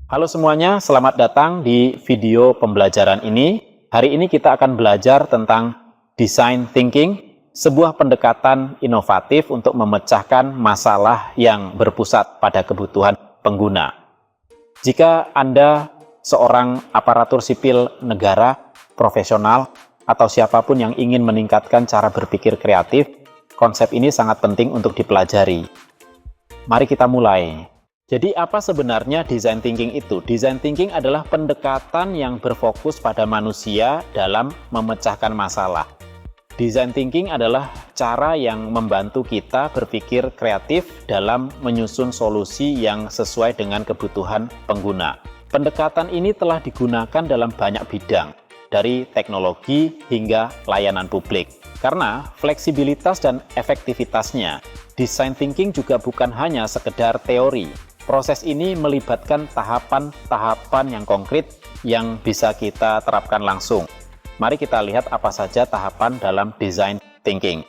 Halo semuanya, selamat datang di video pembelajaran ini. Hari ini kita akan belajar tentang design thinking, sebuah pendekatan inovatif untuk memecahkan masalah yang berpusat pada kebutuhan pengguna. Jika Anda seorang aparatur sipil negara, profesional, atau siapapun yang ingin meningkatkan cara berpikir kreatif, konsep ini sangat penting untuk dipelajari. Mari kita mulai. Jadi apa sebenarnya design thinking itu? Design thinking adalah pendekatan yang berfokus pada manusia dalam memecahkan masalah. Design thinking adalah cara yang membantu kita berpikir kreatif dalam menyusun solusi yang sesuai dengan kebutuhan pengguna. Pendekatan ini telah digunakan dalam banyak bidang, dari teknologi hingga layanan publik. Karena fleksibilitas dan efektivitasnya, design thinking juga bukan hanya sekedar teori. Proses ini melibatkan tahapan-tahapan yang konkret yang bisa kita terapkan langsung. Mari kita lihat apa saja tahapan dalam design thinking.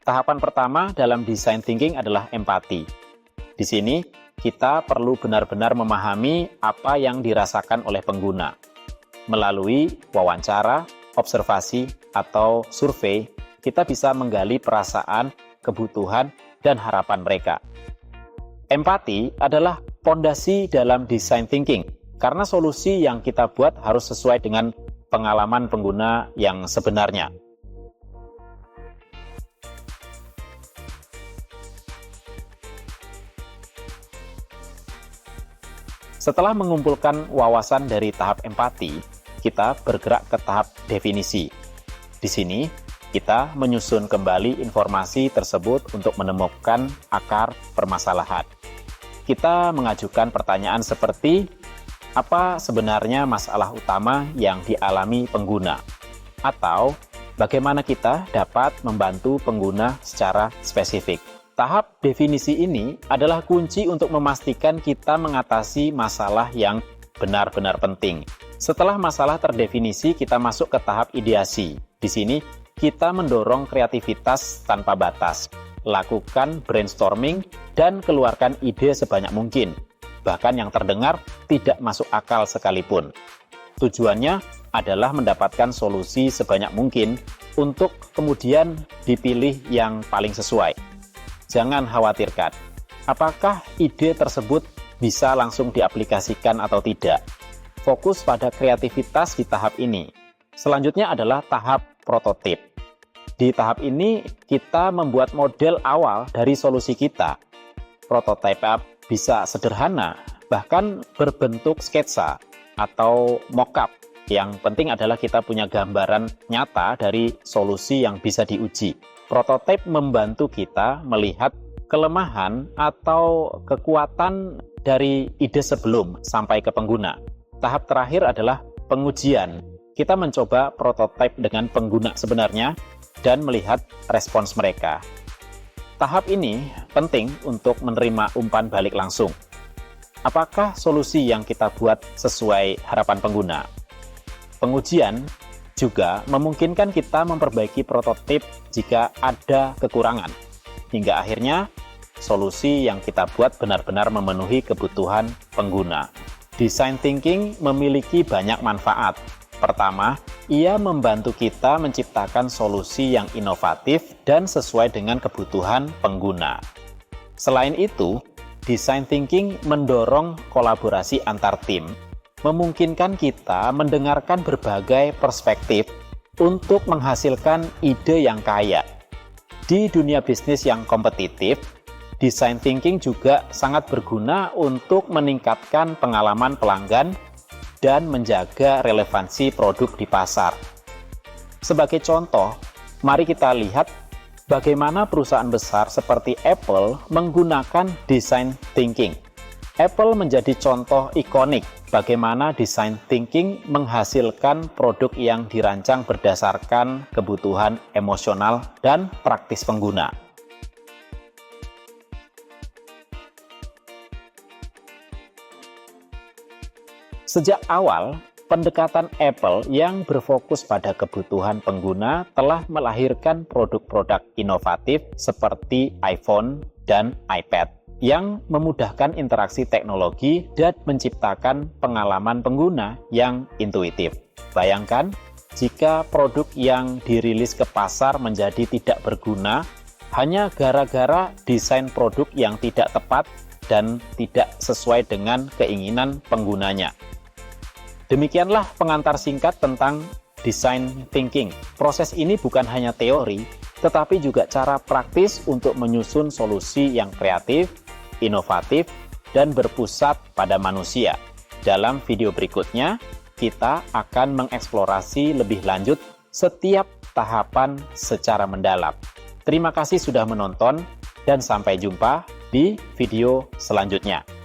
Tahapan pertama dalam design thinking adalah empati. Di sini, kita perlu benar-benar memahami apa yang dirasakan oleh pengguna. Melalui wawancara, observasi, atau survei, kita bisa menggali perasaan, kebutuhan, dan harapan mereka. Empati adalah fondasi dalam design thinking, karena solusi yang kita buat harus sesuai dengan pengalaman pengguna yang sebenarnya. Setelah mengumpulkan wawasan dari tahap empati, kita bergerak ke tahap definisi. Di sini, kita menyusun kembali informasi tersebut untuk menemukan akar permasalahan. Kita mengajukan pertanyaan seperti, apa sebenarnya masalah utama yang dialami pengguna? Atau, bagaimana kita dapat membantu pengguna secara spesifik? Tahap definisi ini adalah kunci untuk memastikan kita mengatasi masalah yang benar-benar penting. Setelah masalah terdefinisi, kita masuk ke tahap ideasi. Di sini, kita mendorong kreativitas tanpa batas. Lakukan brainstorming dan keluarkan ide sebanyak mungkin, bahkan yang terdengar tidak masuk akal sekalipun. Tujuannya adalah mendapatkan solusi sebanyak mungkin untuk kemudian dipilih yang paling sesuai. Jangan khawatirkan, apakah ide tersebut bisa langsung diaplikasikan atau tidak. Fokus pada kreativitas di tahap ini. Selanjutnya adalah tahap prototip. Di tahap ini, kita membuat model awal dari solusi kita. Prototipe bisa sederhana, bahkan berbentuk sketsa atau mock-up. Yang penting adalah kita punya gambaran nyata dari solusi yang bisa diuji. Prototipe membantu kita melihat kelemahan atau kekuatan dari ide sebelum sampai ke pengguna. Tahap terakhir adalah pengujian. Kita mencoba prototipe dengan pengguna sebenarnya dan melihat respons mereka. Tahap ini penting untuk menerima umpan balik langsung. Apakah solusi yang kita buat sesuai harapan pengguna? Pengujian juga memungkinkan kita memperbaiki prototip jika ada kekurangan. Hingga akhirnya, solusi yang kita buat benar-benar memenuhi kebutuhan pengguna. Design thinking memiliki banyak manfaat. Pertama, ia membantu kita menciptakan solusi yang inovatif dan sesuai dengan kebutuhan pengguna. Selain itu, design thinking mendorong kolaborasi antar tim, memungkinkan kita mendengarkan berbagai perspektif untuk menghasilkan ide yang kaya. Di dunia bisnis yang kompetitif, design thinking juga sangat berguna untuk meningkatkan pengalaman pelanggan dan menjaga relevansi produk di pasar. Sebagai contoh, mari kita lihat bagaimana perusahaan besar seperti Apple menggunakan design thinking. Apple menjadi contoh ikonik bagaimana design thinking menghasilkan produk yang dirancang berdasarkan kebutuhan emosional dan praktis pengguna. Sejak awal, pendekatan Apple yang berfokus pada kebutuhan pengguna telah melahirkan produk-produk inovatif seperti iPhone dan iPad. yang memudahkan interaksi teknologi dan menciptakan pengalaman pengguna yang intuitif. Bayangkan, jika produk yang dirilis ke pasar menjadi tidak berguna hanya gara-gara desain produk yang tidak tepat dan tidak sesuai dengan keinginan penggunanya. Demikianlah pengantar singkat tentang design thinking. Proses ini bukan hanya teori, tetapi juga cara praktis untuk menyusun solusi yang kreatif, inovatif, dan berpusat pada manusia. Dalam video berikutnya, kita akan mengeksplorasi lebih lanjut setiap tahapan secara mendalam. Terima kasih sudah menonton, dan sampai jumpa di video selanjutnya.